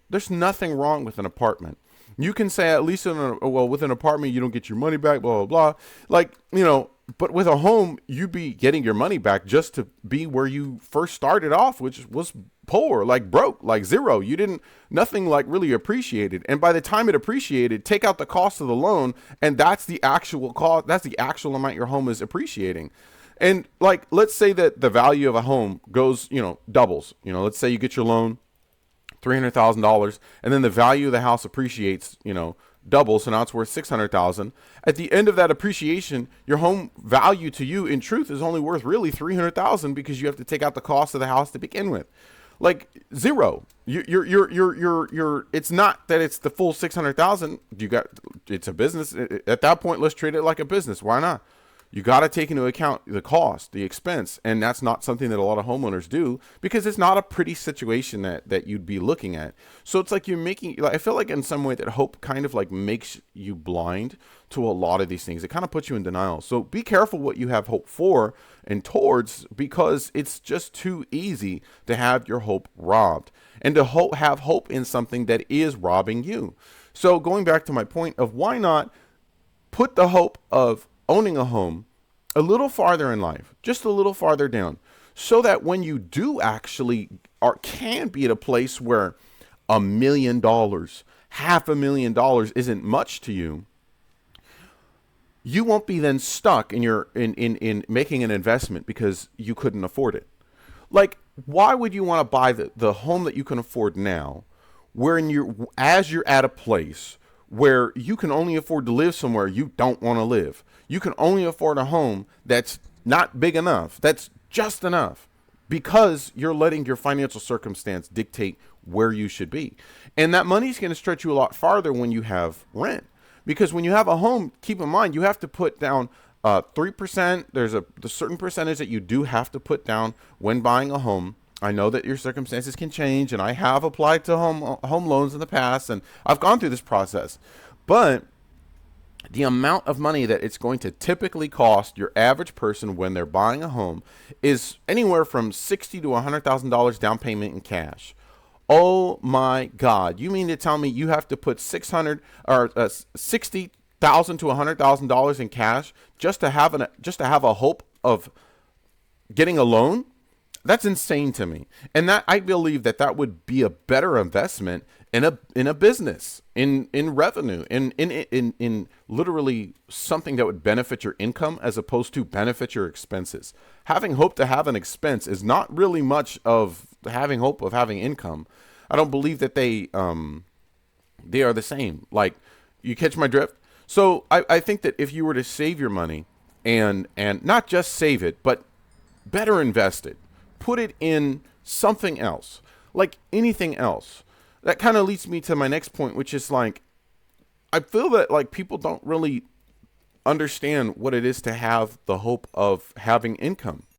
There's nothing wrong with an apartment. You can say at least with an apartment you don't get your money back, blah blah blah. Like, but with a home you be getting your money back just to be where you first started off, which was poor, like broke, like zero. You didn't nothing like really appreciated. And by the time it appreciated, take out the cost of the loan, and that's the actual cost. That's the actual amount your home is appreciating. And like, let's say that the value of a home goes, doubles. Let's say you get your loan, $300,000, and then the value of the house appreciates, doubles, so now it's worth 600,000. At the end of that appreciation, your home value to you, in truth, is only worth really 300,000 because you have to take out the cost of the house to begin with. Like zero. You're. It's not that it's the full 600,000. It's a business. At that point, let's treat it like a business. Why not? You got to take into account the cost, the expense, and that's not something that a lot of homeowners do because it's not a pretty situation that you'd be looking at. So it's like you're making, like, I feel like in some way that hope kind of like makes you blind to a lot of these things. It kind of puts you in denial. So be careful what you have hope for and towards, because it's just too easy to have your hope robbed and to have hope in something that is robbing you. So going back to my point of why not put the hope of owning a home a little farther in life, just a little farther down, so that when you do actually can be at a place where $1 million, $500,000 isn't much to you, you won't be then stuck in making an investment because you couldn't afford it. Like, why would you want to buy the home that you can afford now, as you're at a place where you can only afford to live somewhere you don't want to live? You can only afford a home that's not big enough, that's just enough, because you're letting your financial circumstance dictate where you should be. And that money's going to stretch you a lot farther when you have rent. Because when you have a home, keep in mind, you have to put down 3%. There's a certain percentage that you do have to put down when buying a home. I know that your circumstances can change, and I have applied to home loans in the past, and I've gone through this process. But the amount of money that it's going to typically cost your average person when they're buying a home is anywhere from $60,000 to $100,000 down payment in cash. Oh my God! You mean to tell me you have to put 60,000 to $100,000 in cash just to have a hope of getting a loan? That's insane to me. And that, I believe that would be a better investment in a business, in revenue, in literally something that would benefit your income as opposed to benefit your expenses. Having hope to have an expense is not really much of having hope of having income. I don't believe that they are the same. Like, you catch my drift? So I think that if you were to save your money and not just save it, but better invest it, put it in something else, like anything else. That kind of leads me to my next point, which is like, I feel that like people don't really understand what it is to have the hope of having income.